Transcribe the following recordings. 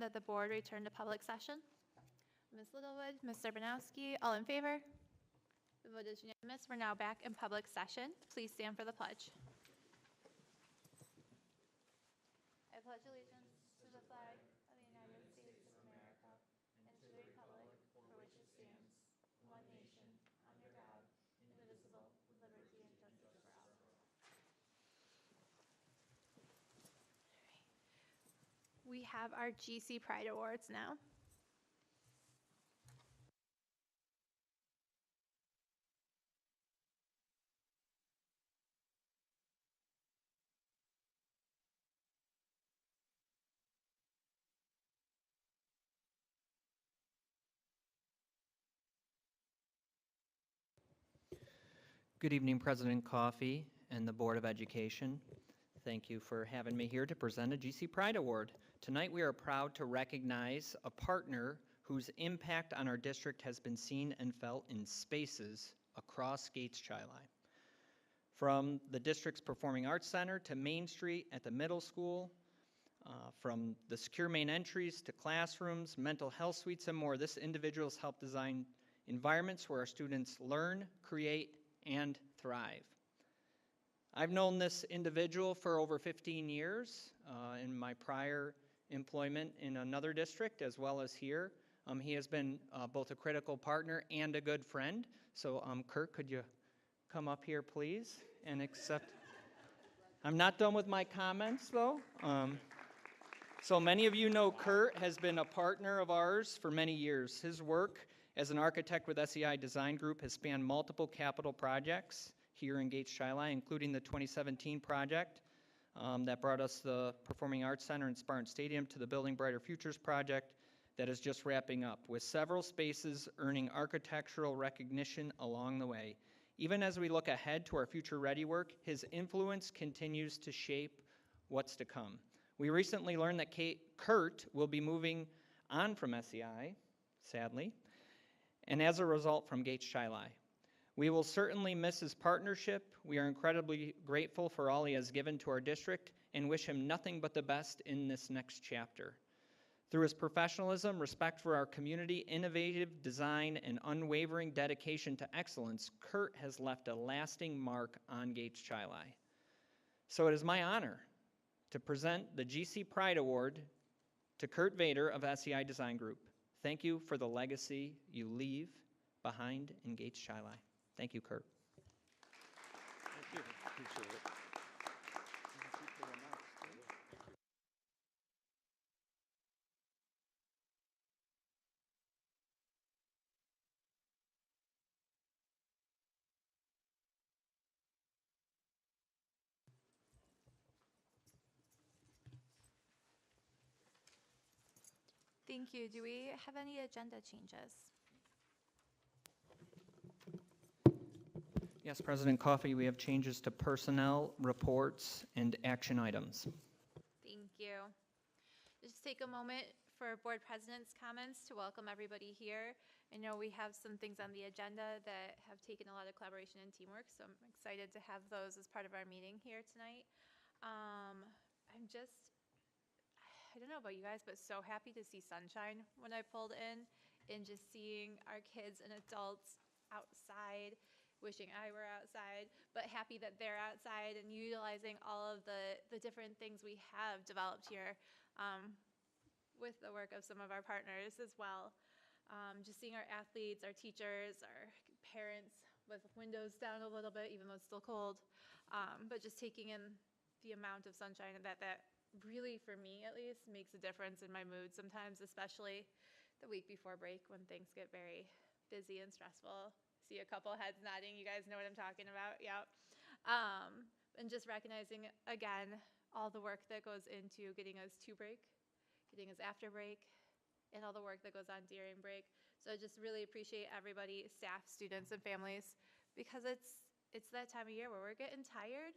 that the board return to public session. Ms. Littlewood, Mr. Banowski, all in favor? The vote is unanimous. We're now back in public session. Please stand for the pledge. I pledge allegiance to the flag of the United States of America and to the republic for which it stands, one nation, under God, indivisible, with liberty and justice for all. We have our GC Pride Awards now. Good evening, President Coffey and the Board of Education. Thank you for having me here to present a GC Pride Award. Tonight we are proud to recognize a partner whose impact on our district has been seen and felt in spaces across Gates-Chili. From the district's Performing Arts Center to Main Street at the middle school, from the secure main entries to classrooms, mental health suites, and more, this individual has helped design environments where our students learn, create, and thrive. I've known this individual for over 15 years in my prior employment in another district as well as here. He has been both a critical partner and a good friend. So Kurt, could you come up here please and accept? I'm not done with my comments though. So many of you know Kurt has been a partner of ours for many years. His work as an architect with SEI Design Group has spanned multiple capital projects here in Gates-Chili, including the 2017 project that brought us the Performing Arts Center and Spartan Stadium to the Building Brighter Futures project that is just wrapping up, with several spaces earning architectural recognition along the way. Even as we look ahead to our future ready work, his influence continues to shape what's to come. We recently learned that Kurt will be moving on from SEI, sadly, and as a result from Gates-Chili. We will certainly miss his partnership. We are incredibly grateful for all he has given to our district and wish him nothing but the best in this next chapter. Through his professionalism, respect for our community, innovative design, and unwavering dedication to excellence, Kurt has left a lasting mark on Gates-Chili. So it is my honor to present the GC Pride Award to Kurt Vader of SEI Design Group. Thank you for the legacy you leave behind in Gates-Chili. Thank you, Kurt. Thank you. Appreciate it. Thank you. Do we have any agenda changes? Yes, President Coffey, we have changes to personnel, reports, and action items. Thank you. Just take a moment for Board President's comments to welcome everybody here. I know we have some things on the agenda that have taken a lot of collaboration and teamwork, so I'm excited to have those as part of our meeting here tonight. I don't know about you guys, but so happy to see sunshine when I pulled in and just seeing our kids and adults outside, wishing I were outside, but happy that they're outside and utilizing all of the different things we have developed here with the work of some of our partners as well. Just seeing our athletes, our teachers, our parents with windows down a little bit, even though it's still cold, but just taking in the amount of sunshine and that really, for me at least, makes a difference in my mood sometimes, especially the week before break when things get very busy and stressful. See a couple heads nodding. You guys know what I'm talking about. Yep. And just recognizing, again, all the work that goes into getting us to break, getting us after break, and all the work that goes on during break. So I just really appreciate everybody, staff, students, and families, because it's that time of year where we're getting tired,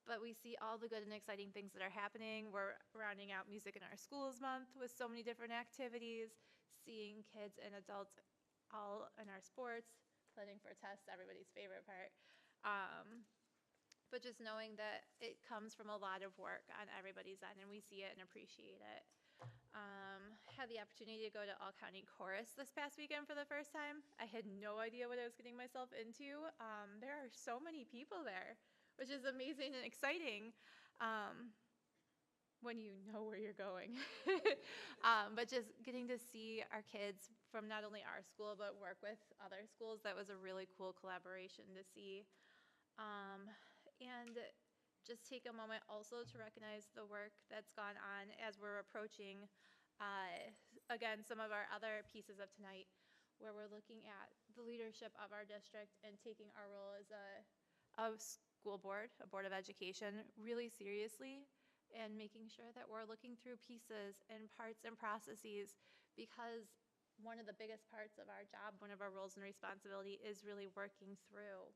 but we see all the good and exciting things that are happening. We're rounding out Music in Our Schools month with so many different activities, seeing kids and adults all in our sports, planning for tests, everybody's favorite part. But just knowing that it comes from a lot of work on everybody's end, and we see it and appreciate it. had the opportunity to go to All County Chorus this past weekend for the first time. I had no idea what I was getting myself into. There are so many people there, which is amazing and exciting when you know where you're going. But just getting to see our kids from not only our school, but work with other schools, that was a really cool collaboration to see. And just take a moment also to recognize the work that's gone on as we're approaching, again, some of our other pieces of tonight, where we're looking at the leadership of our district and taking our role as a school board, a board of education, really seriously, and making sure that we're looking through pieces and parts and processes, because one of the biggest parts of our job, one of our roles and responsibility, is really working through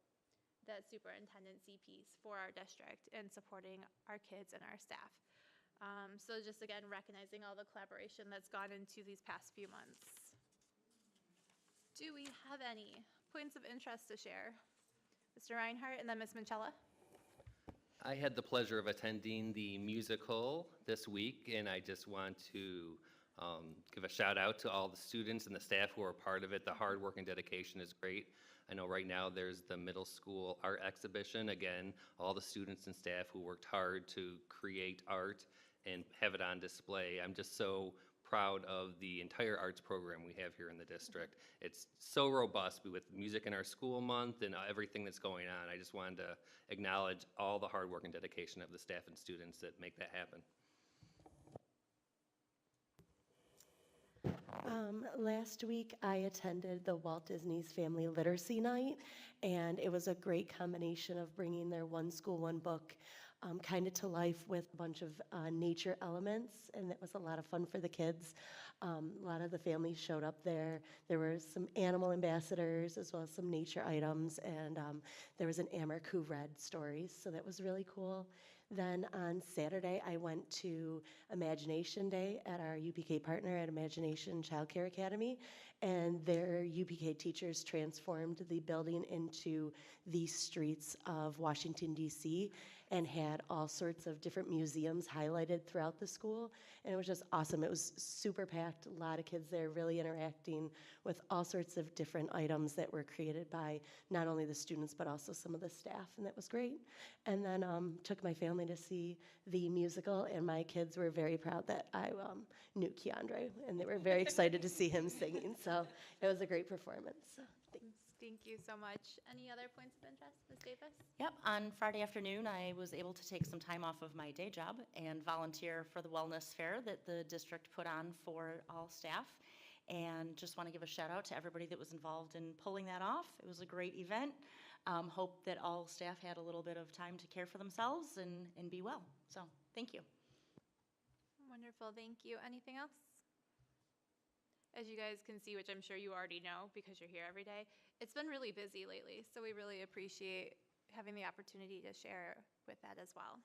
that superintendency piece for our district and supporting our kids and our staff. So just again, recognizing all the collaboration that's gone into these past few months. Do we have any points of interest to share? Mr. Reinhardt and then Ms. Minchella. I had the pleasure of attending the musical this week, and I just want to give a shout out to all the students and the staff who are part of it. The hard work and dedication is great. I know right now there's the middle school art exhibition. Again, all the students and staff who worked hard to create art and have it on display. I'm just so proud of the entire arts program we have here in the district. It's so robust with music in our school month and everything that's going on. I just wanted to acknowledge all the hard work and dedication of the staff and students that make that happen. Last week, I attended the Walt Disney's Family Literacy Night, and it was a great combination of bringing their One School, One Book kind of to life with a bunch of nature elements, and it was a lot of fun for the kids. A lot of the families showed up there. There were some animal ambassadors as well as some nature items, and there was an Amherst who read stories, so that was really cool. Then on Saturday, I went to Imagination Day at our UPK partner at Imagination Child Care Academy, and their UPK teachers transformed the building into the streets of Washington, D.C., and had all sorts of different museums highlighted throughout the school, and it was just awesome. It was super packed, a lot of kids there really interacting with all sorts of different items that were created by not only the students, but also some of the staff, and that was great. And then took my family to see the musical, and my kids were very proud that I knew Keandre, and they were very excited to see him singing, so it was a great performance. So, thanks. Thank you so much. Any other points of interest, Ms. Davis? Yep, on Friday afternoon, I was able to take some time off of my day job and volunteer for the wellness fair that the district put on for all staff. And just want to give a shout out to everybody that was involved in pulling that off. It was a great event. Hope that all staff had a little bit of time to care for themselves and be well. So, thank you. Wonderful, thank you. Anything else? As you guys can see, which I'm sure you already know because you're here every day, it's been really busy lately, so we really appreciate having the opportunity to share with that as well.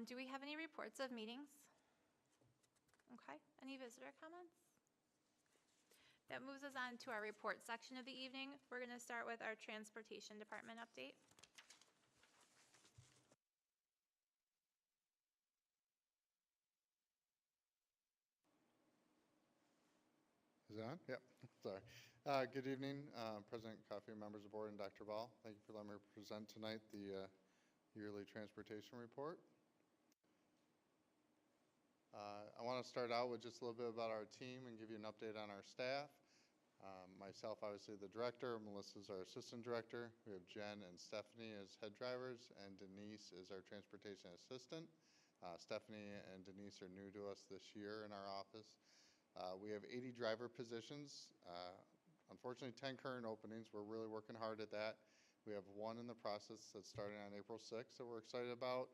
Do we have any reports of meetings? Okay, any visitor comments? That moves us on to our report section of the evening. We're going to start with our Transportation Department update. Is it on? Yep, sorry. Good evening, President Coffey, members of the board, and Dr. Ball. Thank you for letting me present tonight the yearly transportation report. I want to start out with just a little bit about our team and give you an update on our staff. Myself, obviously the director, Melissa's our assistant director. We have Jen and Stephanie as head drivers, and Denise is our transportation assistant. Stephanie and Denise are new to us this year in our office. We have 80 driver positions. Unfortunately, 10 current openings. We're really working hard at that. We have one in the process that's starting on April 6th that we're excited about.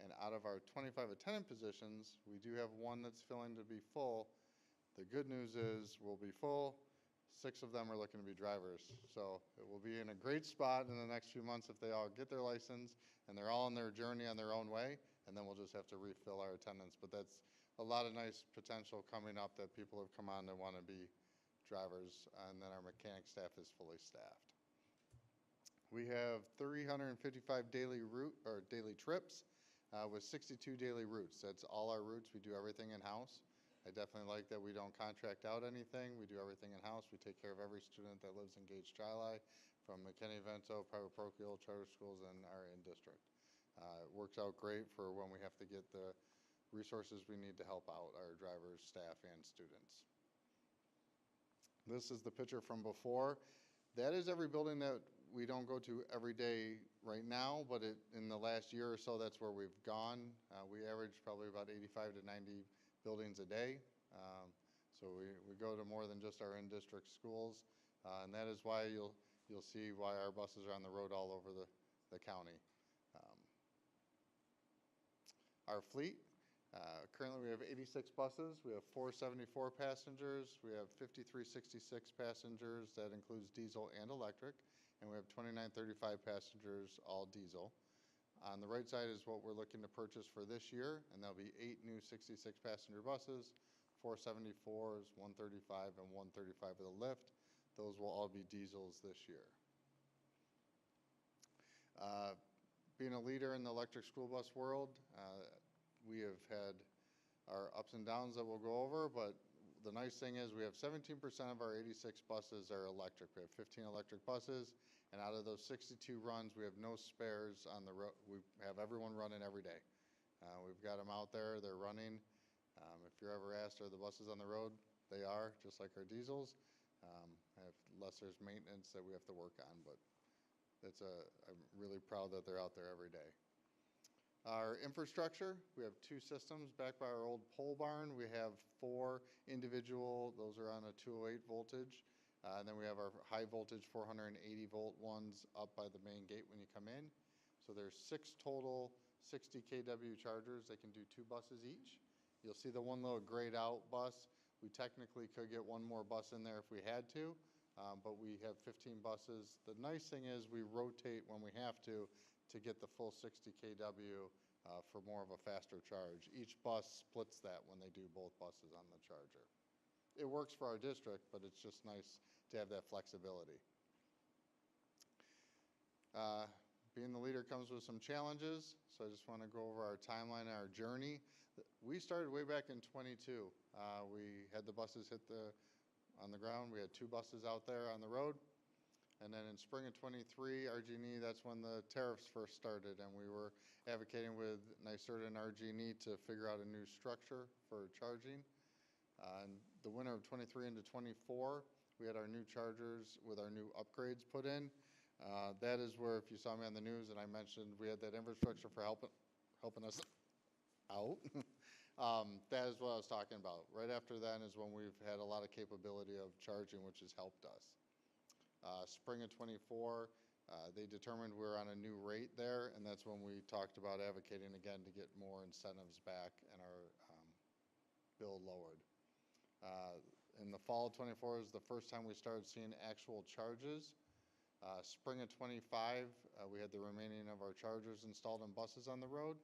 And out of our 25 attendant positions, we do have one that's filling to be full. The good news is we'll be full. 6 of them are looking to be drivers. So it will be in a great spot in the next few months if they all get their license and they're all on their journey on their own way. And then we'll just have to refill our attendance. But that's a lot of nice potential coming up that people have come on that want to be drivers, and then our mechanic staff is fully staffed. We have 355 daily trips with 62 daily routes. That's all our routes. We do everything in-house. I definitely like that we don't contract out anything. We do everything in-house. We take care of every student that lives in Gage Tri-Li, from McKinney-Vento, private parochial, charter schools, and our in-district. It works out great for when we have to get the resources we need to help out our drivers, staff, and students. This is the picture from before. That is every building that we don't go to every day right now, but in the last year or so, that's where we've gone. We average probably about 85 to 90 buildings a day. So we go to more than just our in-district schools, and that is why you'll see why our buses are on the road all over the county. Our fleet, currently we have 86 buses. We have 474 passengers. We have 5366 passengers. That includes diesel and electric. And we have 2935 passengers, all diesel. On the right side is what we're looking to purchase for this year, and there'll be 8 new 66-passenger buses, 474s, 135, and 135 with a lift. Those will all be diesels this year. Being a leader in the electric school bus world, we have had our ups and downs that we'll go over, but the nice thing is we have 17% of our 86 buses are electric. We have 15 electric buses, and out of those 62 runs, we have no spares on the road. We have everyone running every day. We've got them out there, they're running. If you're ever asked, are the buses on the road? They are, just like our diesels. Unless there's maintenance that we have to work on, but I'm really proud that they're out there every day. Our infrastructure, we have 2 systems back by our old pole barn. We have 4 individual, those are on a 208 voltage. And then we have our high voltage 480 volt ones up by the main gate when you come in. So there's 6 total 60 kW chargers. They can do 2 buses each. You'll see the one little grayed out bus. We technically could get one more bus in there if we had to, but we have 15 buses. The nice thing is we rotate when we have to get the full 60 kW for more of a faster charge. Each bus splits that when they do both buses on the charger. It works for our district, but it's just nice to have that flexibility. Being the leader comes with some challenges, so I just want to go over our timeline and our journey. We started way back in 22. We had the buses hit on the ground. We had 2 buses out there on the road. And then in spring of 23, RG&E, that's when the tariffs first started, and we were advocating with NYSERDA and RG&E to figure out a new structure for charging. In the winter of 23 into 24, we had our new chargers with our new upgrades put in. That is where, if you saw me on the news and I mentioned we had that infrastructure for helping us out, that is what I was talking about. Right after then is when we've had a lot of capability of charging, which has helped us. Spring of 24, they determined we're on a new rate there, and that's when we talked about advocating again to get more incentives back and our bill lowered. In the fall of 24 is the first time we started seeing actual charges. Spring of 25, we had the remaining of our chargers installed in buses on the road.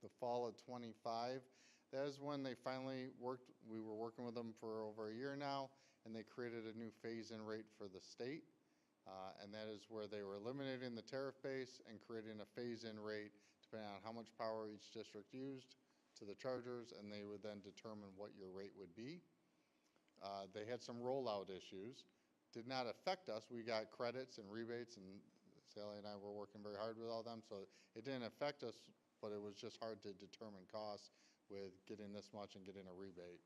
The fall of 25, that is when they finally worked. We were working with them for over a year now, and they created a new phase-in rate for the state. And that is where they were eliminating the tariff base and creating a phase-in rate depending on how much power each district used to the chargers, and they would then determine what your rate would be. They had some rollout issues. Did not affect us. We got credits and rebates, and Sally and I were working very hard with all them, so it didn't affect us, but it was just hard to determine costs with getting this much and getting a rebate.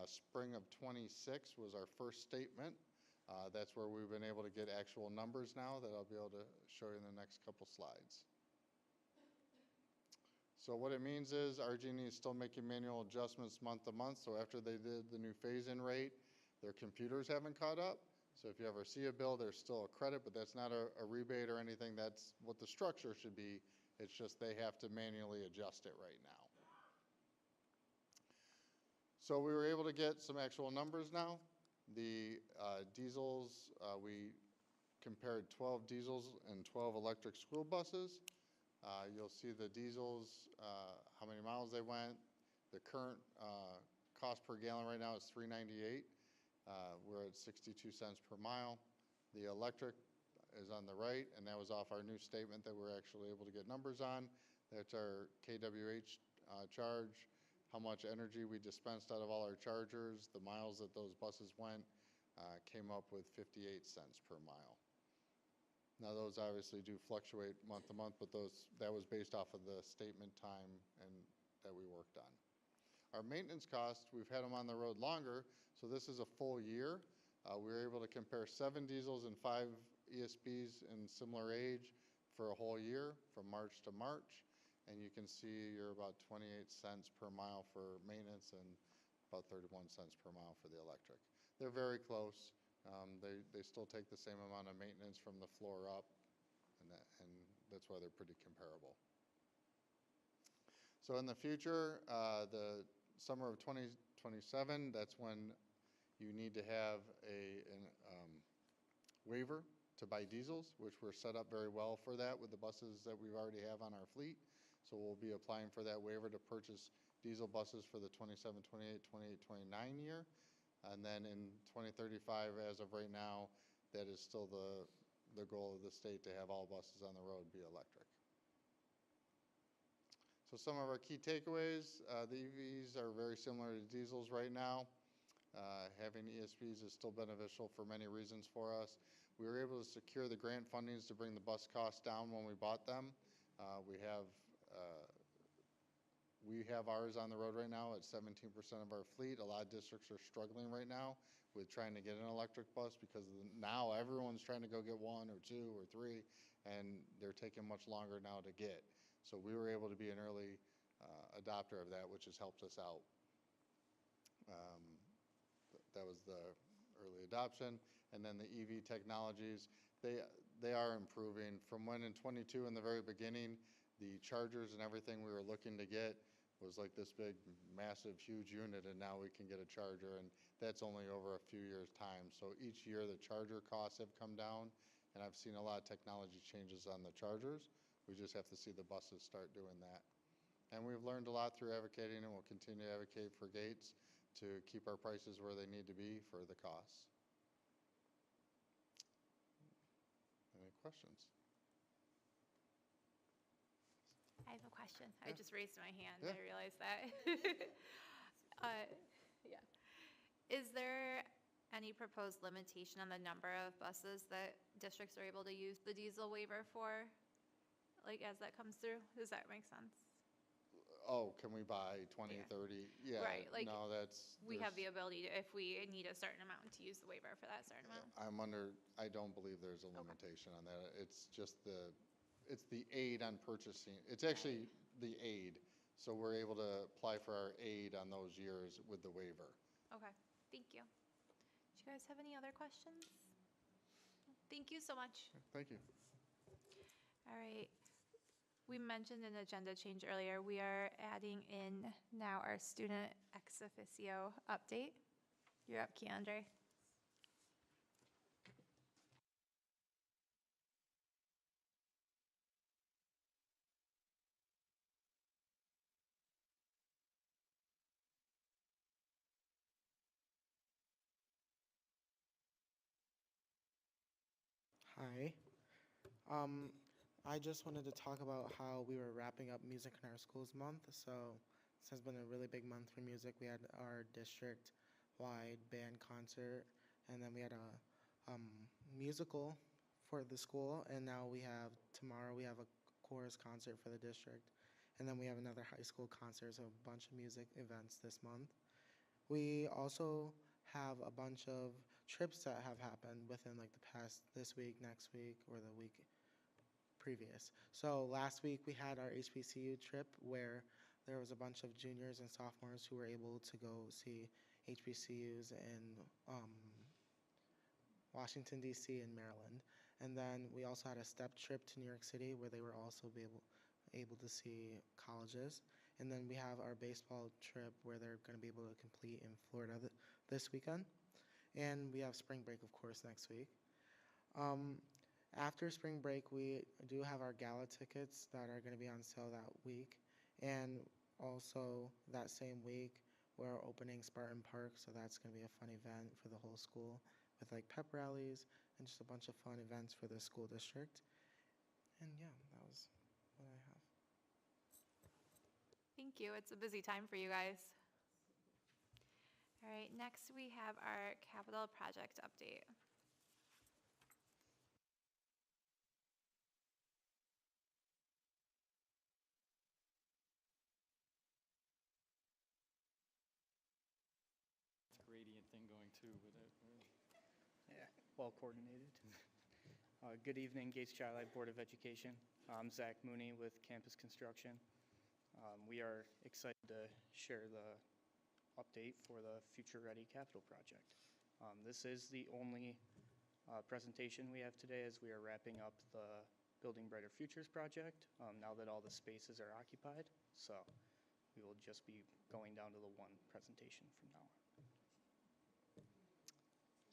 Spring of 26 was our first statement. That's where we've been able to get actual numbers now that I'll be able to show you in the next couple slides. So what it means is RG&E is still making manual adjustments month to month, so after they did the new phase-in rate, their computers haven't caught up. So if you ever see a bill, there's still a credit, but that's not a rebate or anything. That's what the structure should be. It's just they have to manually adjust it right now. So we were able to get some actual numbers now. The diesels, we compared 12 diesels and 12 electric school buses. You'll see the diesels, how many miles they went. The current cost per gallon right now is $3.98. We're at 62 cents per mile. The electric is on the right, and that was off our new statement that we're actually able to get numbers on. That's our KWH charge, how much energy we dispensed out of all our chargers, the miles that those buses went, came up with 58 cents per mile. Now, those obviously do fluctuate month to month, but that was based off of the statement time and that we worked on. Our maintenance costs, we've had them on the road longer, so this is a full year. We were able to compare 7 diesels and 5 ESPs in similar age for a whole year, from March to March. And you can see you're about 28 cents per mile for maintenance and about 31 cents per mile for the electric. They're very close. They still take the same amount of maintenance from the floor up, and that's why they're pretty comparable. So in the future, the summer of 2027, that's when you need to have a waiver to buy diesels, which we're set up very well for that with the buses that we already have on our fleet. So we'll be applying for that waiver to purchase diesel buses for the 27, 28, 28, 29 year. And then in 2035, as of right now, that is still the goal of the state, to have all buses on the road be electric. So some of our key takeaways, the EVs are very similar to diesels right now. Having ESPs is still beneficial for many reasons for us. We were able to secure the grant fundings to bring the bus costs down when we bought them. We have ours on the road right now at 17% of our fleet. A lot of districts are struggling right now with trying to get an electric bus because now everyone's trying to go get 1 or 2 or 3, and they're taking much longer now to get. So we were able to be an early adopter of that, which has helped us out. That was the early adoption. And then the EV technologies, they are improving. From when in 22 in the very beginning, the chargers and everything we were looking to get was like this big, massive, huge unit, and now we can get a charger, and that's only over a few years' time. So each year the charger costs have come down, and I've seen a lot of technology changes on the chargers. We just have to see the buses start doing that. And we've learned a lot through advocating, and we'll continue to advocate for Gates to keep our prices where they need to be for the costs. Any questions? I have a question. Yeah. I just raised my hand. Yeah. I realized that. Yeah. Is there any proposed limitation on the number of buses that districts are able to use the diesel waiver for, like, as that comes through? Does that make sense? Oh, can we buy 20, Yeah. 30? Yeah. Right, like, no, that's. We have the ability to, if we need a certain amount, to use the waiver for that certain amount. I don't believe there's a limitation on that. It's just it's the aid on purchasing. It's actually the aid. So we're able to apply for our aid on those years with the waiver. Okay, thank you. Do you guys have any other questions? Thank you so much. Thank you. All right. We mentioned an agenda change earlier. We are adding in now our student ex officio update. You're up, Keandre. Hi. I just wanted to talk about how we were wrapping up Music in Our Schools month. So this has been a really big month for music. We had our district-wide band concert, and then we had a musical for the school, and now tomorrow we have a chorus concert for the district, and then we have another high school concert, so a bunch of music events this month. We also have a bunch of trips that have happened within like this week, next week, or the week previous. So last week we had our HBCU trip where there was a bunch of juniors and sophomores who were able to go see HBCUs in Washington, D.C. and Maryland. And then we also had a step trip to New York City where they were also able to see colleges. And then we have our baseball trip where they're going to be able to complete in Florida this weekend. And we have spring break, of course, next week. After spring break, we do have our gala tickets that are going to be on sale that week. And also that same week, we're opening Spartan Park, so that's going to be a fun event for the whole school with like pep rallies and just a bunch of fun events for the school district. And yeah, that was what I have. Thank you. It's a busy time for you guys. All right, next we have our capital project update. Gradient thing going too, but yeah, well coordinated. Good evening, Gates Child Board of Education. I'm Zach Mooney with Campus Construction. We are excited to share the update for the Future Ready Capital Project. This is the only presentation we have today as we are wrapping up the Building Brighter Futures project now that all the spaces are occupied. So we will just be going down to the one presentation from now on.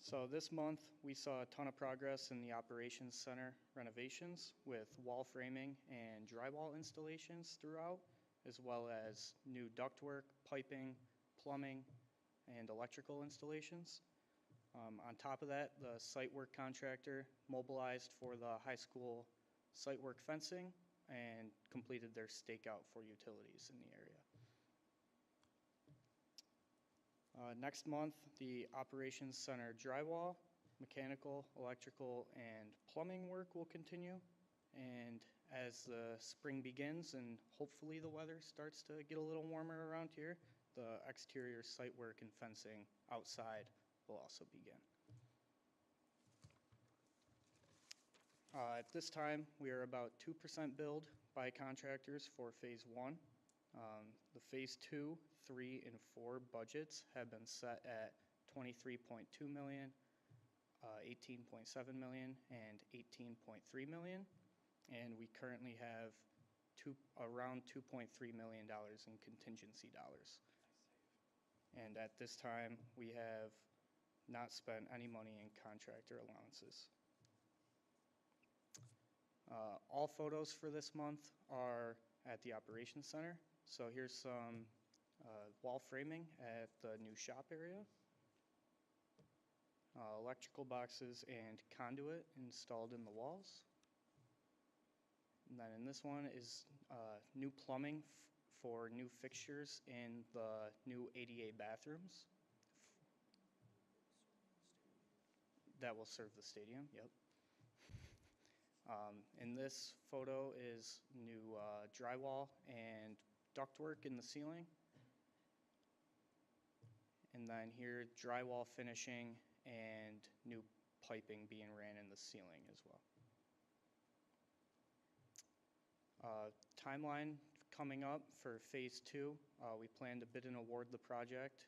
So this month, we saw a ton of progress in the Operations Center renovations with wall framing and drywall installations throughout, as well as new ductwork, piping, plumbing, and electrical installations. On top of that, the site work contractor mobilized for the high school site work fencing and completed their stakeout for utilities in the area. Next month, the Operations Center drywall, mechanical, electrical, and plumbing work will continue. And as the spring begins and hopefully the weather starts to get a little warmer around here, the exterior site work and fencing outside will also begin. At this time, we are about 2% billed by contractors for Phase 1. The Phase 2, 3, and 4 budgets have been set at $23.2 million, $18.7 million, and $18.3 million. And we currently have around $2.3 million in contingency dollars. And at this time, we have not spent any money in contractor allowances. All photos for this month are at the Operations Center. So here's some wall framing at the new shop area. Electrical boxes and conduit installed in the walls. And then in this one is new plumbing for new fixtures in the new ADA bathrooms that will serve the stadium, yep. In this photo is new drywall and ductwork in the ceiling. And then here, drywall finishing and new piping being ran in the ceiling as well. Timeline coming up for Phase 2, we plan to bid and award the project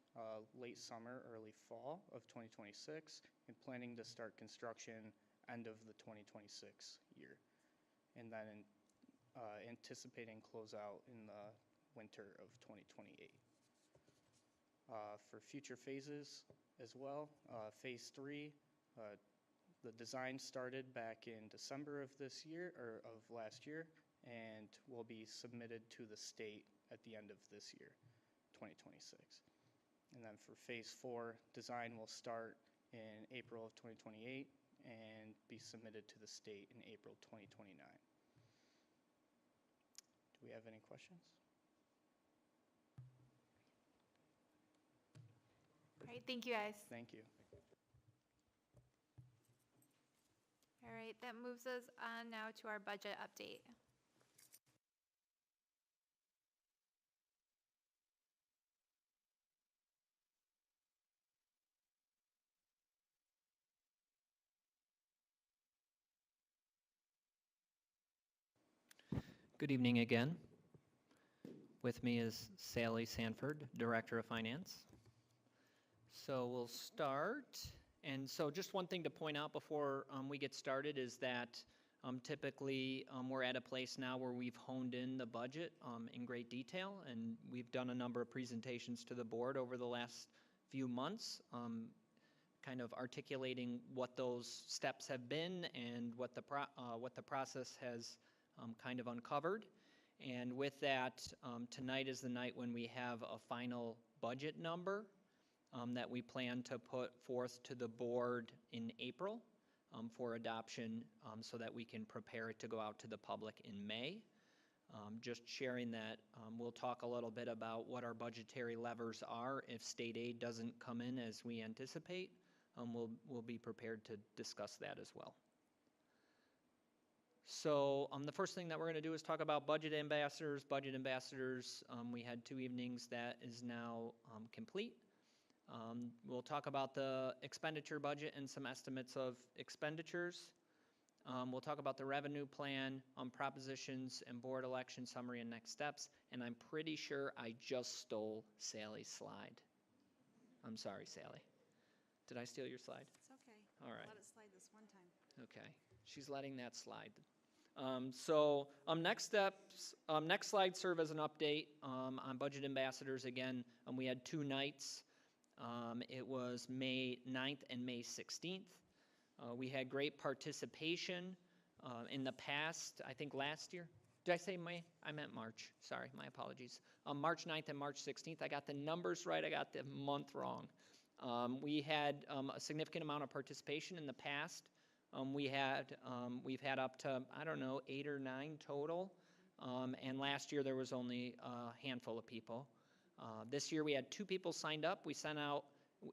late summer, early fall of 2026, and planning to start construction end of the 2026 year. And then anticipating closeout in the winter of 2028. For future phases as well, Phase 3, the design started back in December of this year, or of last year, and will be submitted to the state at the end of this year, 2026. And then for Phase 4, design will start in April of 2028 and be submitted to the state in April 2029. Do we have any questions? All right, thank you guys. Thank you. All right, that moves us on now to our budget update. Good evening again. With me is Sally Sanford, Director of Finance. So we'll start. And so just one thing to point out before we get started is that typically we're at a place now where we've honed in the budget in great detail, and we've done a number of presentations to the board over the last few months, kind of articulating what those steps have been and what the process has kind of uncovered. And with that, tonight is the night when we have a final budget number that we plan to put forth to the board in April for adoption so that we can prepare it to go out to the public in May. Just sharing that we'll talk a little bit about what our budgetary levers are if state aid doesn't come in as we anticipate. We'll be prepared to discuss that as well. So the first thing that we're going to do is talk about budget ambassadors. Budget ambassadors, we had 2 evenings. That is now complete. We'll talk about the expenditure budget and some estimates of expenditures. We'll talk about the revenue plan, propositions and board election summary and next steps. And I'm pretty sure I just stole Sally's slide. I'm sorry, Sally. Did I steal your slide? It's okay. All right. Let it slide this one time. Okay, she's letting that slide. Next steps, next slide serve as an update on budget ambassadors. Again, we had 2 nights. It was May 9th and May 16th. We had great participation in the past, I think last year. Did I say May? I meant March. Sorry, my apologies. March 9th and March 16th. I got the numbers right. I got the month wrong. We had a significant amount of participation in the past. We've had up to, I don't know, 8 or 9 total. And last year there was only a handful of people. This year we had 2 people signed up. We sent out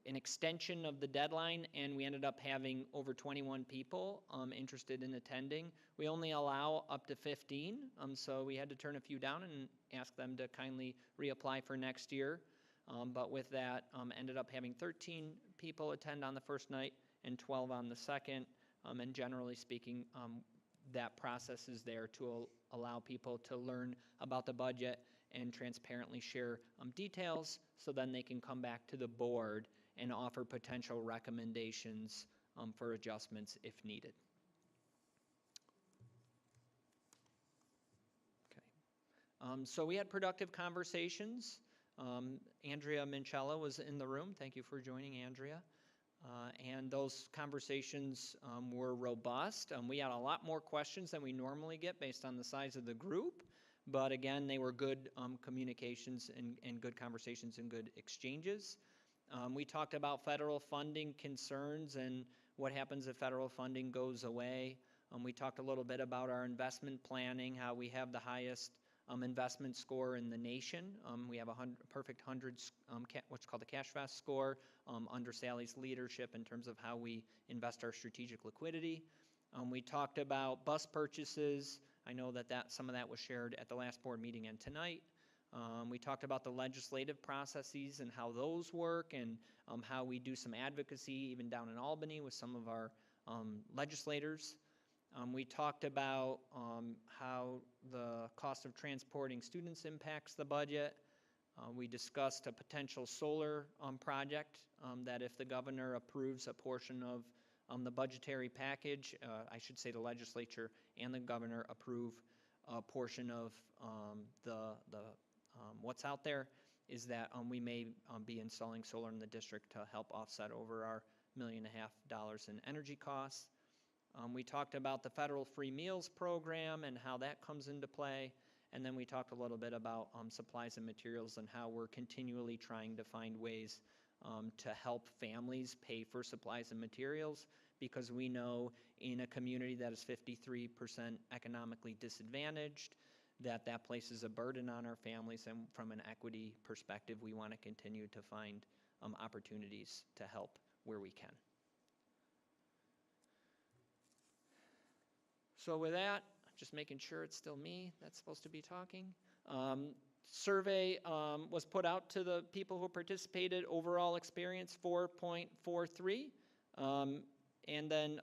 an extension of the deadline, and we ended up having over 21 people interested in attending. We only allow up to 15, so we had to turn a few down and ask them to kindly reapply for next year. But with that, ended up having 13 people attend on the first night and 12 on the second. And generally speaking, that process is there to allow people to learn about the budget and transparently share details, so then they can come back to the board and offer potential recommendations for adjustments if needed. Okay. So we had productive conversations. Andrea Minchella was in the room. Thank you for joining, Andrea. And those conversations were robust. We had a lot more questions than we normally get based on the size of the group. But again, they were good communications and good conversations and good exchanges. We talked about federal funding concerns and what happens if federal funding goes away. We talked a little bit about our investment planning, how we have the highest investment score in the nation. We have a perfect 100, what's called the Cash Fast score, under Sally's leadership in terms of how we invest our strategic liquidity. We talked about bus purchases. I know that some of that was shared at the last board meeting and tonight. We talked about the legislative processes and how those work, and how we do some advocacy even down in Albany with some of our legislators. We talked about how the cost of transporting students impacts the budget. We discussed a potential solar project that if the governor approves a portion of the budgetary package, I should say the legislature and the governor approve a portion of what's out there, is that we may be installing solar in the district to help offset over our $1.5 million in energy costs. We talked about the federal free meals program and how that comes into play. And then we talked a little bit about supplies and materials and how we're continually trying to find ways to help families pay for supplies and materials, because we know in a community that is 53% economically disadvantaged, that places a burden on our families. And from an equity perspective, we want to continue to find opportunities to help where we can. So with that, just making sure it's still me that's supposed to be talking. Survey was put out to the people who participated. Overall experience 4.43, and then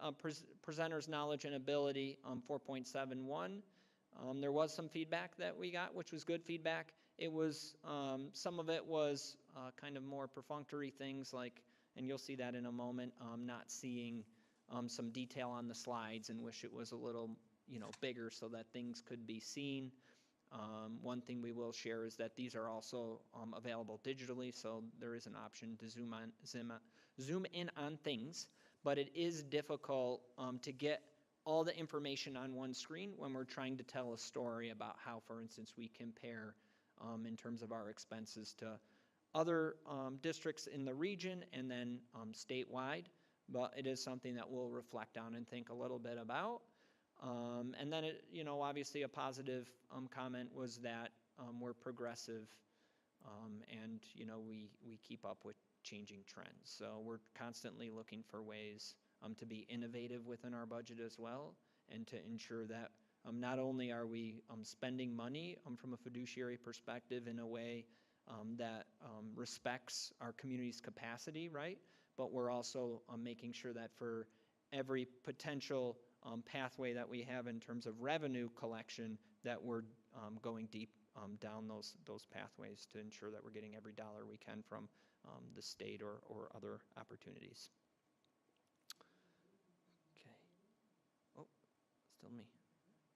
presenter's knowledge and ability 4.71. There was some feedback that we got, which was good feedback. It was some of it was kind of more perfunctory things like, and you'll see that in a moment, not seeing some detail on the slides and wish it was a little bigger so that things could be seen. One thing we will share is that these are also available digitally, so there is an option to zoom in on things, but it is difficult to get all the information on one screen when we're trying to tell a story about how, for instance, we compare in terms of our expenses to other districts in the region and then statewide. But it is something that we'll reflect on and think a little bit about. And then, obviously a positive comment was that we're progressive and, we keep up with changing trends. So we're constantly looking for ways to be innovative within our budget as well, and to ensure that not only are we spending money from a fiduciary perspective in a way that respects our community's capacity, right? But we're also making sure that for every potential pathway that we have in terms of revenue collection, that we're going deep down those pathways to ensure that we're getting every dollar we can from the state or other opportunities. Okay. Oh, still me.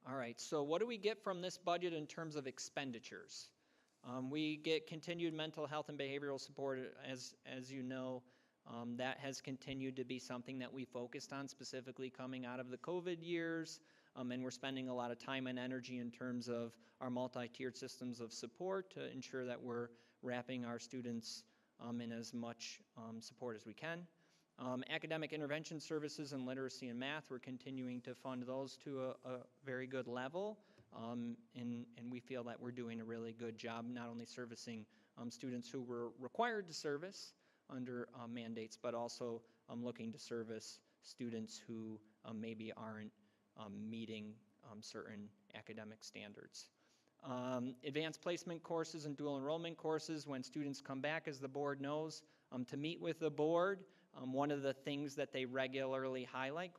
All right, so what do we get from this budget in terms of expenditures? We get continued mental health and behavioral support, as you know. That has continued to be something that we focused on, specifically coming out of the COVID years, and we're spending a lot of time and energy in terms of our multi-tiered systems of support to ensure that we're wrapping our students in as much support as we can. Academic intervention services and literacy and math, we're continuing to fund those to a very good level, and we feel that we're doing a really good job not only servicing students who we're required to service under mandates, but also looking to service students who maybe aren't meeting certain academic standards. Advanced placement courses and dual enrollment courses, when students come back, as the board knows, to meet with the board, one of the things that they regularly highlight,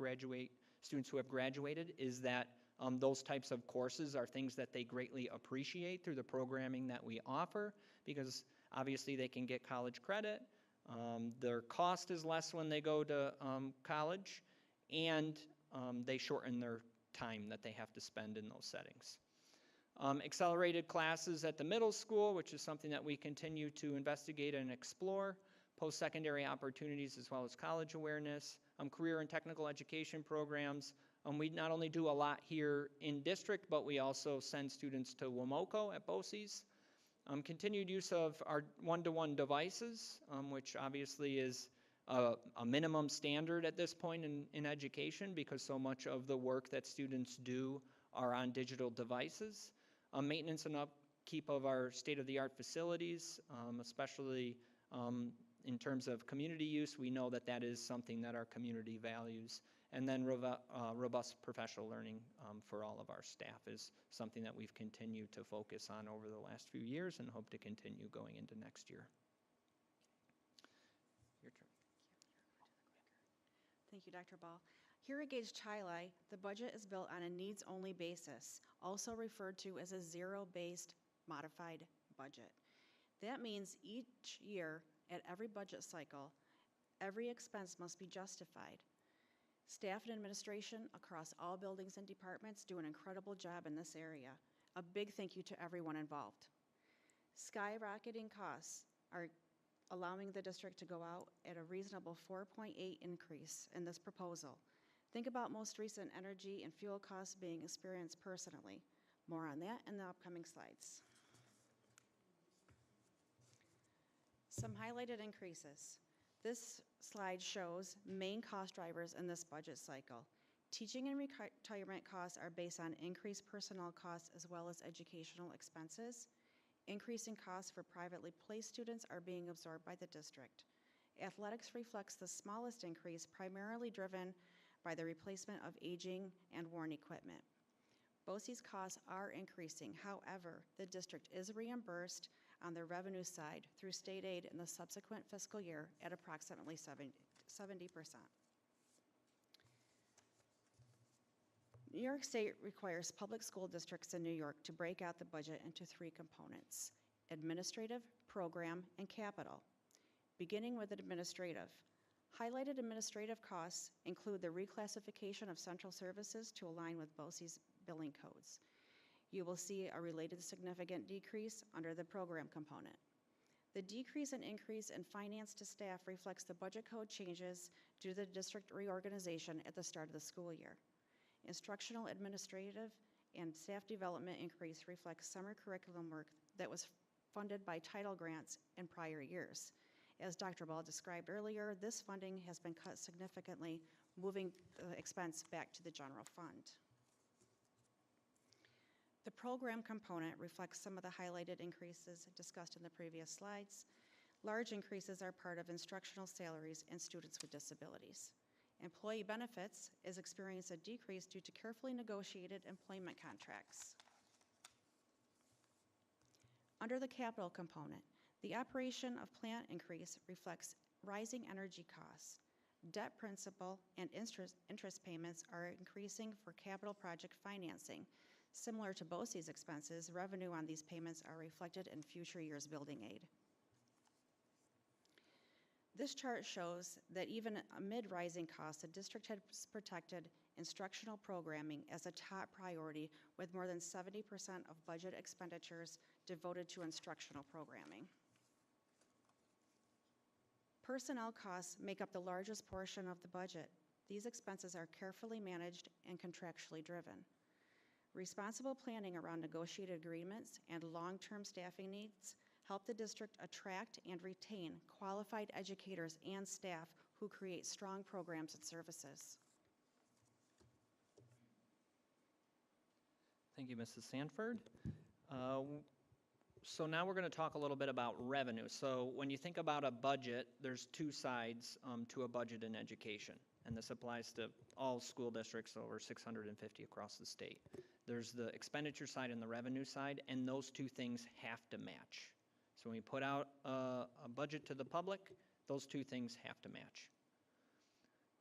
students who have graduated, is that those types of courses are things that they greatly appreciate through the programming that we offer, because obviously they can get college credit. Their cost is less when they go to college, and they shorten their time that they have to spend in those settings. Accelerated classes at the middle school, which is something that we continue to investigate and explore. Post-secondary opportunities as well as college awareness. Career and technical education programs. We not only do a lot here in district, but we also send students to WMOCO at BOCES. Continued use of our one-to-one devices, which obviously is a minimum standard at this point in education, because so much of the work that students do are on digital devices. Maintenance and upkeep of our state-of-the-art facilities, especially in terms of community use. We know that that is something that our community values. And then robust professional learning for all of our staff is something that we've continued to focus on over the last few years and hope to continue going into next year. Your turn. Thank you, Dr. Ball. Here at Gage Chili, the budget is built on a needs-only basis, also referred to as a zero-based modified budget. That means each year at every budget cycle, every expense must be justified. Staff and administration across all buildings and departments do an incredible job in this area. A big thank you to everyone involved. Skyrocketing costs are allowing the district to go out at a reasonable 4.8 increase in this proposal. Think about most recent energy and fuel costs being experienced personally. More on that in the upcoming slides. Some highlighted increases. This slide shows main cost drivers in this budget cycle. Teaching and retirement costs are based on increased personnel costs as well as educational expenses. Increasing costs for privately placed students are being absorbed by the district. Athletics reflects the smallest increase, primarily driven by the replacement of aging and worn equipment. BOCES costs are increasing. However, the district is reimbursed on the revenue side through state aid in the subsequent fiscal year at approximately 70%. New York State requires public school districts in New York to break out the budget into three components: administrative, program, and capital. Beginning with administrative. Highlighted administrative costs include the reclassification of central services to align with BOCES billing codes. You will see a related significant decrease under the program component. The decrease and increase in finance to staff reflects the budget code changes due to the district reorganization at the start of the school year. Instructional, administrative, and staff development increase reflects summer curriculum work that was funded by title grants in prior years. As Dr. Ball described earlier, this funding has been cut significantly, moving the expense back to the general fund. The program component reflects some of the highlighted increases discussed in the previous slides. Large increases are part of instructional salaries and students with disabilities. Employee benefits is experiencing a decrease due to carefully negotiated employment contracts. Under the capital component, the operation of plant increase reflects rising energy costs. Debt principal and interest payments are increasing for capital project financing. Similar to BOCE's expenses, revenue on these payments are reflected in future years' building aid. This chart shows that even amid rising costs, the district has protected instructional programming as a top priority, with more than 70% of budget expenditures devoted to instructional programming. Personnel costs make up the largest portion of the budget. These expenses are carefully managed and contractually driven. Responsible planning around negotiated agreements and long-term staffing needs help the district attract and retain qualified educators and staff who create strong programs and services. Thank you, Mrs. Sanford. So now we're going to talk a little bit about revenue. So when you think about a budget, there's two sides to a budget in education, and this applies to all school districts, over 650 across the state. There's the expenditure side and the revenue side, and those two things have to match. So when we put out a budget to the public, those two things have to match.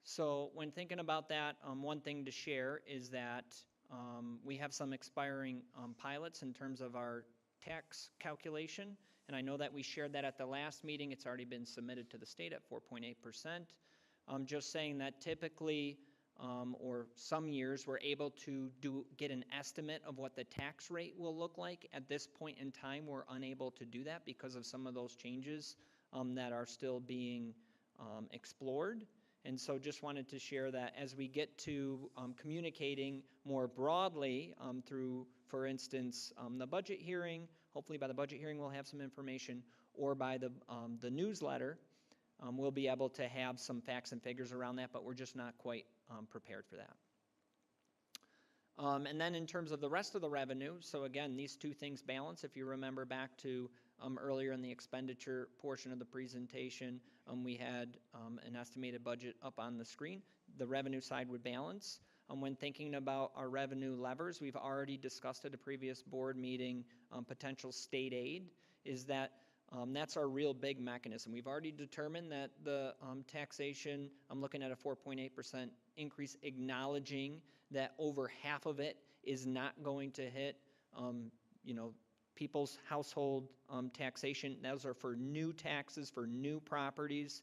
So when thinking about that, one thing to share is that we have some expiring pilots in terms of our tax calculation, and I know that we shared that at the last meeting. It's already been submitted to the state at 4.8%. Just saying that typically, or some years, we're able to get an estimate of what the tax rate will look like. At this point in time, we're unable to do that because of some of those changes that are still being explored. And so just wanted to share that as we get to communicating more broadly through, for instance, the budget hearing, hopefully by the budget hearing we'll have some information, or by the newsletter, we'll be able to have some facts and figures around that, but we're just not quite prepared for that. And then in terms of the rest of the revenue, so again, these two things balance. If you remember back to earlier in the expenditure portion of the presentation, we had an estimated budget up on the screen. The revenue side would balance. When thinking about our revenue levers, we've already discussed at a previous board meeting potential state aid, is that that's our real big mechanism. We've already determined that the taxation, I'm looking at a 4.8% increase, acknowledging that over half of it is not going to hit, people's household taxation. Those are for new taxes, for new properties.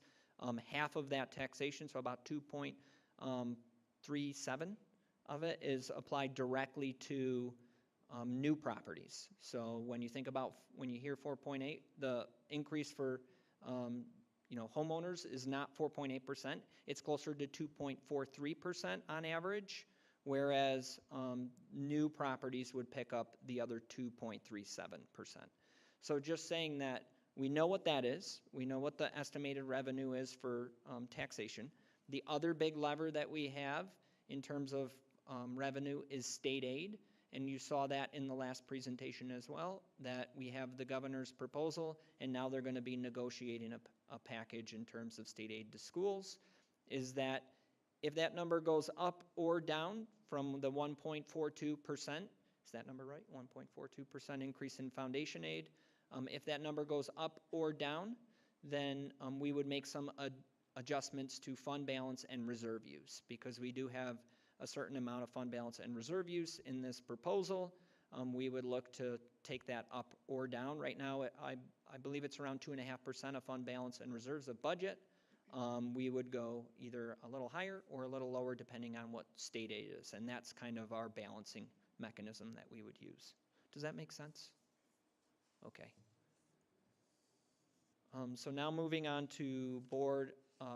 Half of that taxation, so about 2.37 of it, is applied directly to new properties. So when you think about, when you hear 4.8, the increase for homeowners is not 4.8%. It's closer to 2.43% on average, whereas new properties would pick up the other 2.37%. So just saying that we know what that is. We know what the estimated revenue is for taxation. The other big lever that we have in terms of revenue is state aid. And you saw that in the last presentation as well, that we have the governor's proposal, and now they're going to be negotiating a package in terms of state aid to schools, is that if that number goes up or down from the 1.42%, is that number right? 1.42% increase in foundation aid. If that number goes up or down, then we would make some adjustments to fund balance and reserve use, because we do have a certain amount of fund balance and reserve use in this proposal. We would look to take that up or down. Right now, I believe it's around 2.5% of fund balance and reserves of budget. We would go either a little higher or a little lower depending on what state aid is, and that's kind of our balancing mechanism that we would use. Does that make sense? Okay. So now moving on to board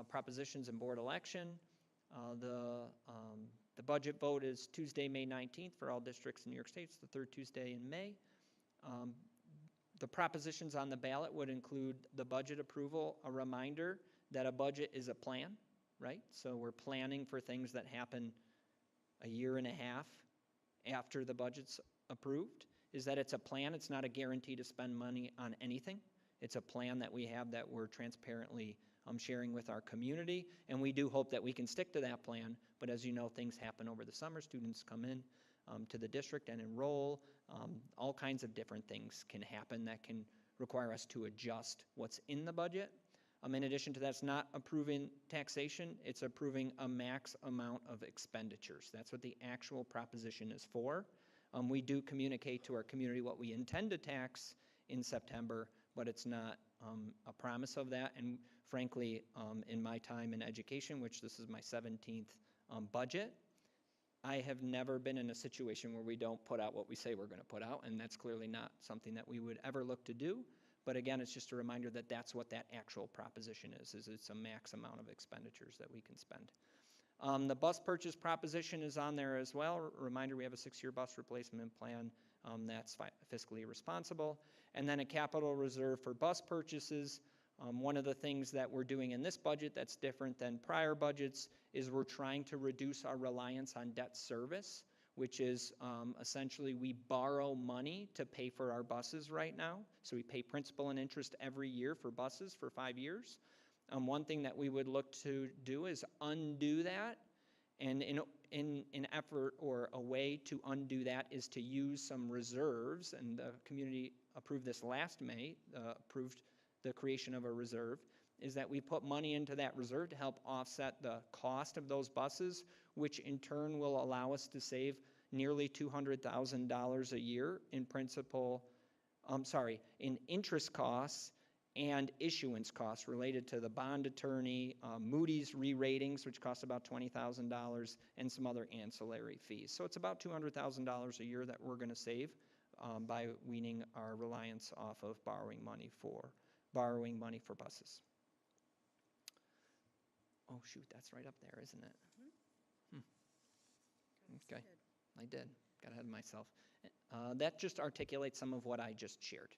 propositions and board election. The budget vote is Tuesday, May 19th for all districts in New York State. It's the third Tuesday in May. The propositions on the ballot would include the budget approval, a reminder that a budget is a plan, right? So we're planning for things that happen a year and a half after the budget's approved, is that it's a plan. It's not a guarantee to spend money on anything. It's a plan that we have that we're transparently sharing with our community, and we do hope that we can stick to that plan. But as you know, things happen over the summer. Students come in to the district and enroll. All kinds of different things can happen that can require us to adjust what's in the budget. In addition to that, it's not approving taxation, it's approving a max amount of expenditures. That's what the actual proposition is for. We do communicate to our community what we intend to tax in September, but it's not a promise of that. And frankly, in my time in education, which this is my 17th budget, I have never been in a situation where we don't put out what we say we're going to put out, and that's clearly not something that we would ever look to do. But again, it's just a reminder that that's what that actual proposition is it's a max amount of expenditures that we can spend. The bus purchase proposition is on there as well. Reminder, we have a 6-year bus replacement plan that's fiscally responsible. And then a capital reserve for bus purchases. One of the things that we're doing in this budget that's different than prior budgets is we're trying to reduce our reliance on debt service, which is essentially we borrow money to pay for our buses right now. So we pay principal and interest every year for buses for 5 years. One thing that we would look to do is undo that. And in an effort or a way to undo that is to use some reserves. And the community approved this last May, approved the creation of a reserve, is that we put money into that reserve to help offset the cost of those buses, which in turn will allow us to save nearly $200,000 a year in in interest costs and issuance costs related to the bond attorney, Moody's re-ratings, which cost about $20,000, and some other ancillary fees. So it's about $200,000 a year that we're going to save by weaning our reliance off of borrowing money for buses. Oh, shoot, that's right up there, isn't it? Okay, I did. Got ahead of myself. That just articulates some of what I just shared.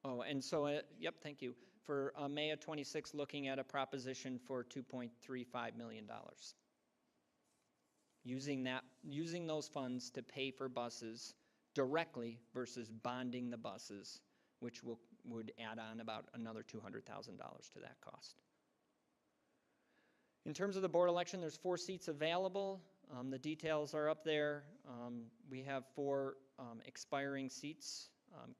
Oh, and so, yep, thank you. For May of 26, looking at a proposition for $2.35 million. Using those funds to pay for buses directly versus bonding the buses, which would add on about another $200,000 to that cost. In terms of the board election, there's 4 seats available. The details are up there. We have 4 expiring seats: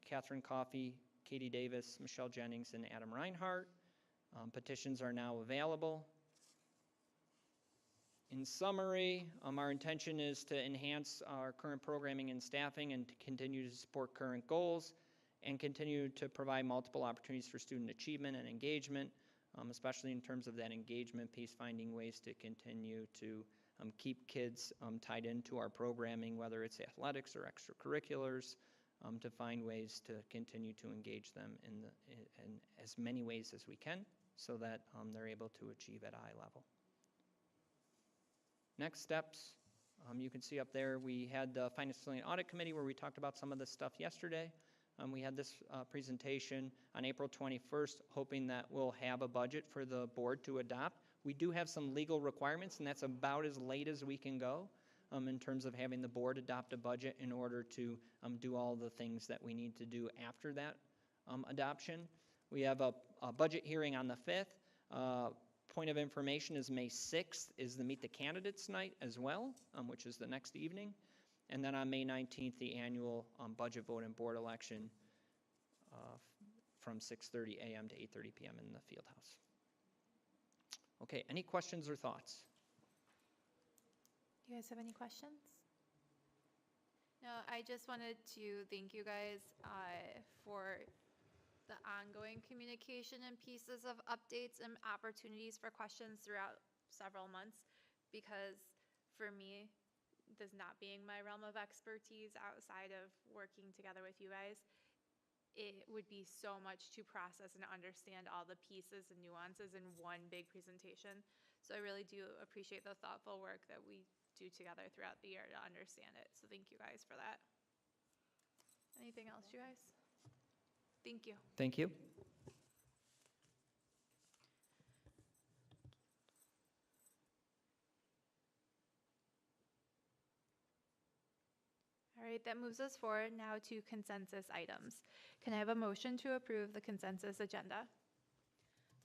Catherine Coffey, Katie Davis, Michelle Jennings, and Adam Reinhardt. Petitions are now available. In summary, our intention is to enhance our current programming and staffing and to continue to support current goals and continue to provide multiple opportunities for student achievement and engagement, especially in terms of that engagement piece, finding ways to continue to keep kids tied into our programming, whether it's athletics or extracurriculars, to find ways to continue to engage them in as many ways as we can so that they're able to achieve at a high level. Next steps, you can see up there, we had the Finance Facility and Audit Committee where we talked about some of this stuff yesterday. We had this presentation on April 21st, hoping that we'll have a budget for the board to adopt. We do have some legal requirements, and that's about as late as we can go in terms of having the board adopt a budget in order to do all the things that we need to do after that adoption. We have a budget hearing on the 5th. Point of information is May 6th is the Meet the Candidates night as well, which is the next evening. And then on May 19th, the annual budget vote and board election from 6:30 a.m. to 8:30 p.m. in the field house. Okay, any questions or thoughts? You guys have any questions? No, I just wanted to thank you guys for the ongoing communication and pieces of updates and opportunities for questions throughout several months, because for me, this not being my realm of expertise outside of working together with you guys, it would be so much to process and understand all the pieces and nuances in one big presentation. So I really do appreciate the thoughtful work that we do together throughout the year to understand it. So thank you guys for that. Anything else, you guys? Thank you. Thank you. All right, that moves us forward now to consensus items. Can I have a motion to approve the consensus agenda?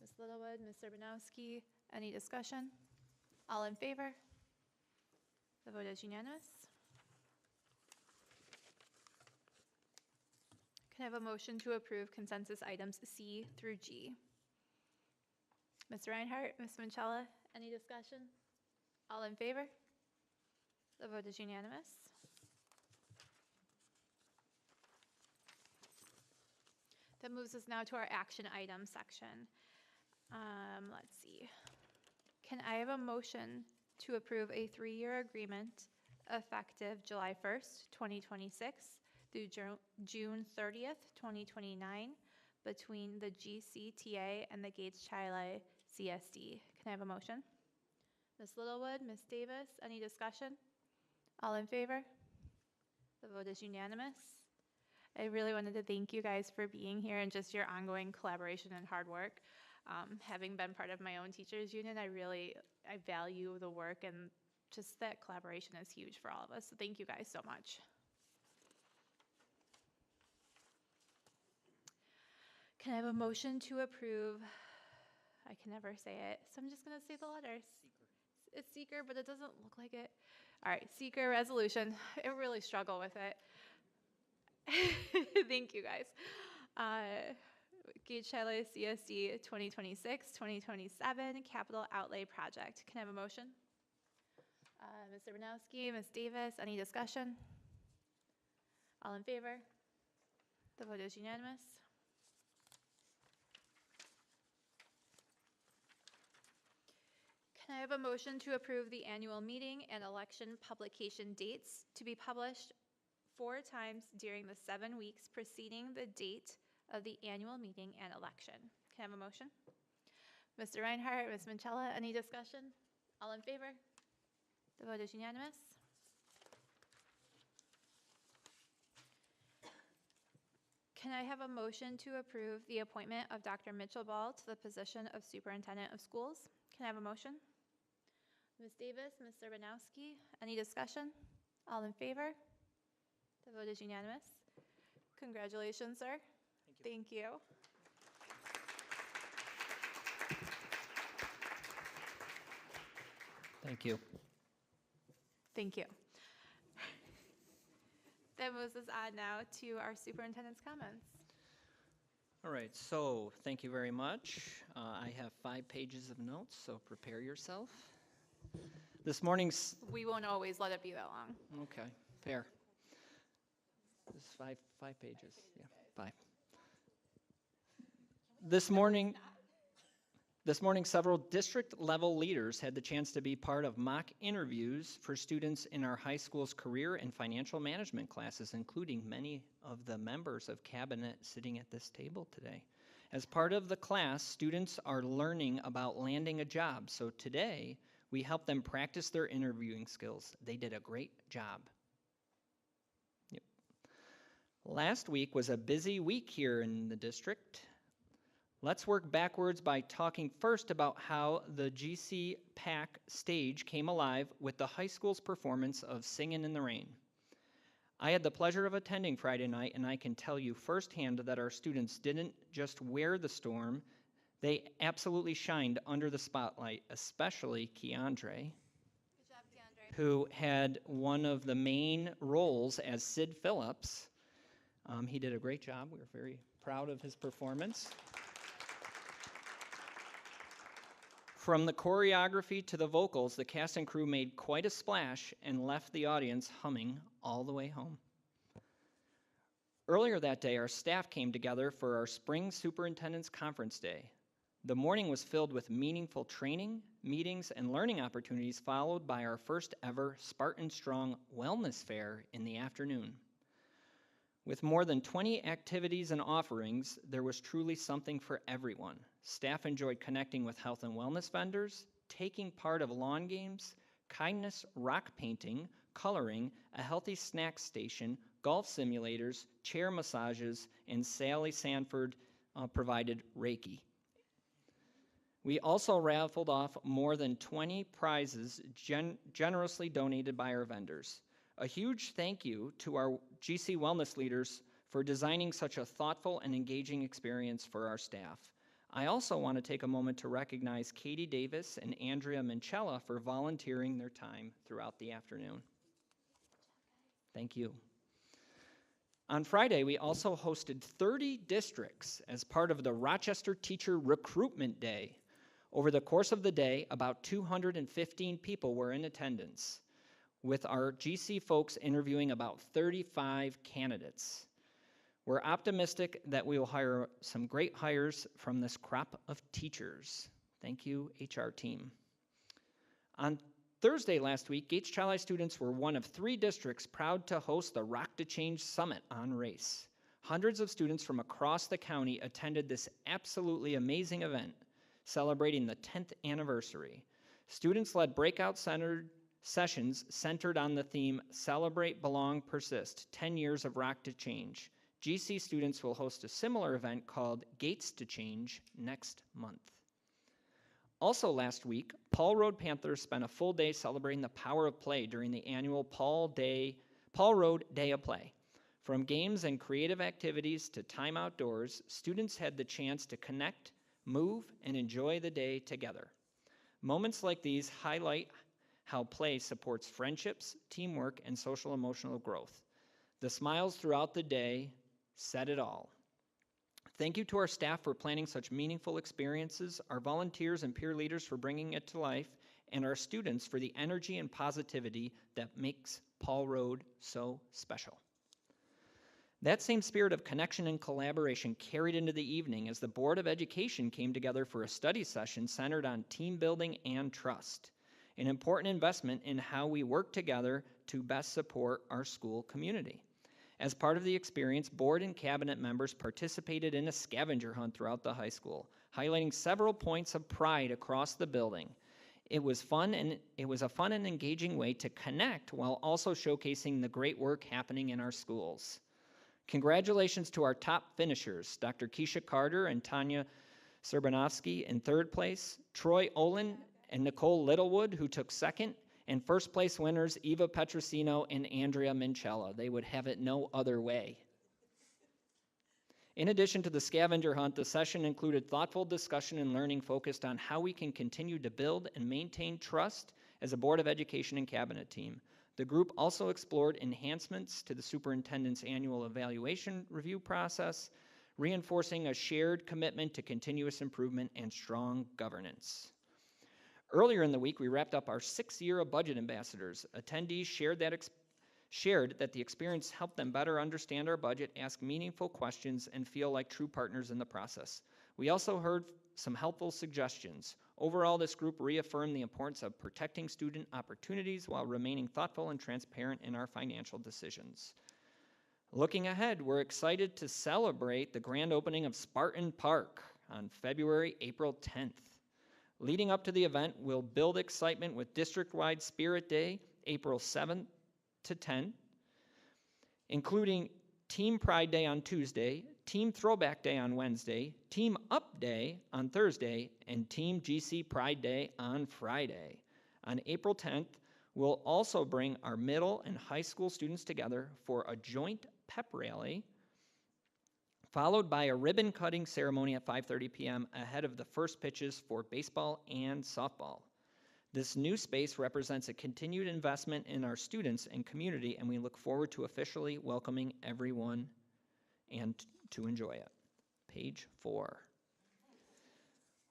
Ms. Littlewood, Ms. Urbanowski, any discussion? All in favor? The vote is unanimous. Can I have a motion to approve consensus items C through G? Ms. Reinhardt, Ms. Manchella, any discussion? All in favor? The vote is unanimous. That moves us now to our action item section. Let's see. Can I have a motion to approve a 3-year agreement effective July 1st, 2026 through June 30th, 2029 between the GCTA and the Gates Chile CSD? Can I have a motion? Ms. Littlewood, Ms. Davis, any discussion? All in favor? The vote is unanimous. I really wanted to thank you guys for being here and just your ongoing collaboration and hard work. Having been part of my own teachers union, I value the work, and just that collaboration is huge for all of us. So thank you guys so much. Can I have a motion to approve? I can never say it, so I'm just going to say the letters. It's seeker, but it doesn't look like it. All right, seeker resolution. I really struggle with it. Thank you, guys. Gage Chile CSD 2026-2027 Capital Outlay Project. Can I have a motion? Ms. Urbanowski, Ms. Davis, any discussion? All in favor? The vote is unanimous. Can I have a motion to approve the annual meeting and election publication dates to be published 4 times during the 7 weeks preceding the date of the annual meeting and election? Can I have a motion? Mr. Reinhardt, Ms. Manchella, any discussion? All in favor? The vote is unanimous. Can I have a motion to approve the appointment of Dr. Mitchell Ball to the position of Superintendent of Schools? Can I have a motion? Ms. Davis, Ms. Urbanowski, any discussion? All in favor? The vote is unanimous. Congratulations, sir. Thank you. Thank you. Thank you. That moves us on now to our superintendent's comments. All right, so thank you very much. I have 5 pages of notes, so prepare yourself. This morning's, We won't always let it be that long. okay, fair. This is five pages, yeah, 5. This morning, several district-level leaders had the chance to be part of mock interviews for students in our high school's career and financial management classes, including many of the members of cabinet sitting at this table today. As part of the class, students are learning about landing a job, so today we help them practice their interviewing skills. They did a great job. Yep. Last week was a busy week here in the district. Let's work backwards by talking first about how the GC PAC stage came alive with the high school's performance of Singin' in the Rain. I had the pleasure of attending Friday night, and I can tell you firsthand that our students didn't just wear the storm, they absolutely shined under the spotlight, especially Keandre, Good job, Keandre. who had one of the main roles as Sid Phillips. He did a great job. We were very proud of his performance. From the choreography to the vocals, the cast and crew made quite a splash and left the audience humming all the way home. Earlier that day, our staff came together for our Spring Superintendent's Conference Day. The morning was filled with meaningful training, meetings, and learning opportunities, followed by our first ever Spartan Strong Wellness Fair in the afternoon. With more than 20 activities and offerings, there was truly something for everyone. Staff enjoyed connecting with health and wellness vendors, taking part of lawn games, kindness rock painting, coloring, a healthy snack station, golf simulators, chair massages, and Sally Sanford provided Reiki. We also raffled off more than 20 prizes generously donated by our vendors. A huge thank you to our GC Wellness leaders for designing such a thoughtful and engaging experience for our staff. I also want to take a moment to recognize Katie Davis and Andrea Minchella for volunteering their time throughout the afternoon. Thank you. On Friday, we also hosted 30 districts as part of the Rochester Teacher Recruitment Day. Over the course of the day, about 215 people were in attendance, with our GC folks interviewing about 35 candidates. We're optimistic that we will hire some great hires from this crop of teachers. Thank you, HR team. On Thursday last week, Gates Child students were one of 3 districts proud to host the Rock to Change Summit on Race. Hundreds of students from across the county attended this absolutely amazing event, celebrating the 10th anniversary. Students led breakout sessions centered on the theme, Celebrate, Belong, Persist, 10 Years of Rock to Change. GC students will host a similar event called Gates to Change next month. Also last week, Paul Road Panthers spent a full day celebrating the power of play during the annual Paul Road Day of Play. From games and creative activities to time outdoors, students had the chance to connect, move, and enjoy the day together. Moments like these highlight how play supports friendships, teamwork, and social emotional growth. The smiles throughout the day said it all. Thank you to our staff for planning such meaningful experiences, our volunteers and peer leaders for bringing it to life, and our students for the energy and positivity that makes Paul Road so special. That same spirit of connection and collaboration carried into the evening as the Board of Education came together for a study session centered on team building and trust, an important investment in how we work together to best support our school community. As part of the experience, board and cabinet members participated in a scavenger hunt throughout the high school, highlighting several points of pride across the building. It was a fun and engaging way to connect while also showcasing the great work happening in our schools. Congratulations to our top finishers, Dr. Keisha Carter and Tanya Serbanovsky in 3rd place, Troy Olin and Nicole Littlewood, who took 2nd, and first place winners Eva Petrosino and Andrea Minchella. They would have it no other way. In addition to the scavenger hunt, the session included thoughtful discussion and learning focused on how we can continue to build and maintain trust as a Board of Education and Cabinet team. The group also explored enhancements to the superintendent's annual evaluation review process, reinforcing a shared commitment to continuous improvement and strong governance. Earlier in the week, we wrapped up our 6th year of budget ambassadors. Attendees shared that the experience helped them better understand our budget, ask meaningful questions, and feel like true partners in the process. We also heard some helpful suggestions. Overall, this group reaffirmed the importance of protecting student opportunities while remaining thoughtful and transparent in our financial decisions. Looking ahead, we're excited to celebrate the grand opening of Spartan Park on April 10th. Leading up to the event, we'll build excitement with district-wide Spirit Day, April 7th to 10th, including Team Pride Day on Tuesday, Team Throwback Day on Wednesday, Team Up Day on Thursday, and Team GC Pride Day on Friday. On April 10th, we'll also bring our middle and high school students together for a joint pep rally, followed by a ribbon-cutting ceremony at 5:30 p.m. ahead of the first pitches for baseball and softball. This new space represents a continued investment in our students and community, and we look forward to officially welcoming everyone and to enjoy it. Page 4.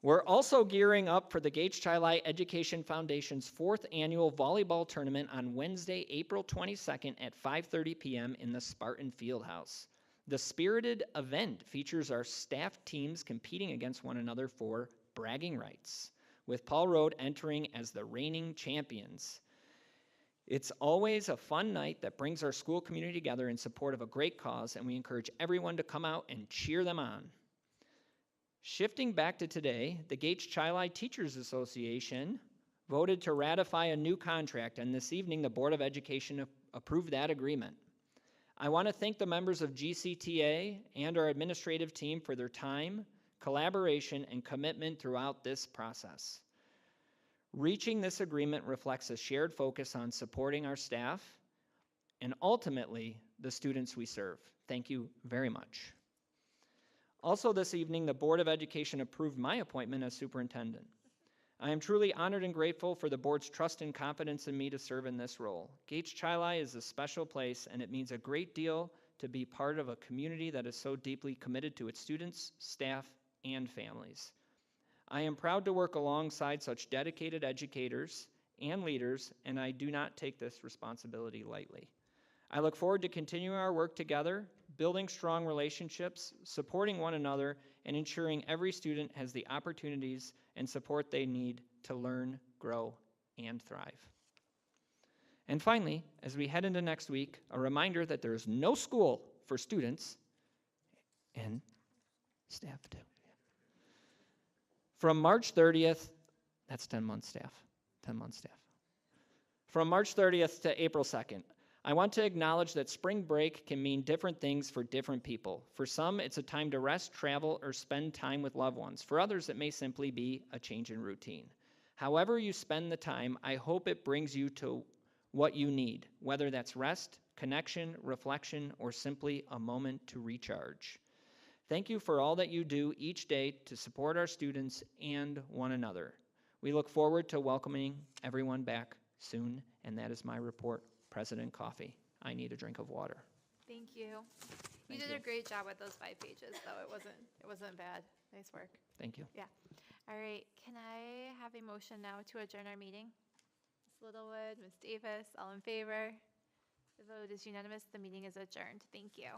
We're also gearing up for the Gates Child Education Foundation's 4th annual volleyball tournament on Wednesday, April 22nd at 5:30 p.m. in the Spartan Fieldhouse. The spirited event features our staff teams competing against one another for bragging rights, with Paul Road entering as the reigning champions. It's always a fun night that brings our school community together in support of a great cause, and we encourage everyone to come out and cheer them on. Shifting back to today, the Gates Child Teachers Association voted to ratify a new contract, and this evening the Board of Education approved that agreement. I want to thank the members of GCTA and our administrative team for their time, collaboration, and commitment throughout this process. Reaching this agreement reflects a shared focus on supporting our staff, and ultimately the students we serve. Thank you very much. Also this evening, the Board of Education approved my appointment as superintendent. I am truly honored and grateful for the board's trust and confidence in me to serve in this role. Gates-Chili is a special place, and it means a great deal to be part of a community that is so deeply committed to its students, staff, and families. I am proud to work alongside such dedicated educators and leaders, and I do not take this responsibility lightly. I look forward to continuing our work together, building strong relationships, supporting one another, and ensuring every student has the opportunities and support they need to learn, grow, and thrive. And finally, as we head into next week, a reminder that there is no school for students and staff too. From March 30th, that's 10-month staff, 10-month staff. From March 30th to April 2nd, I want to acknowledge that spring break can mean different things for different people. For some, it's a time to rest, travel, or spend time with loved ones. For others, it may simply be a change in routine. However you spend the time, I hope it brings you to what you need, whether that's rest, connection, reflection, or simply a moment to recharge. Thank you for all that you do each day to support our students and one another. We look forward to welcoming everyone back soon, and that is my report. President Coffee. I need a drink of water. Thank you. You Thank did you. a great job with those 5 pages, though. It wasn't bad. Nice work. Thank you. Yeah. All right. Can I have a motion now to adjourn our meeting? Ms. Littlewood, Ms. Davis, all in favor? The vote is unanimous. The meeting is adjourned. Thank you.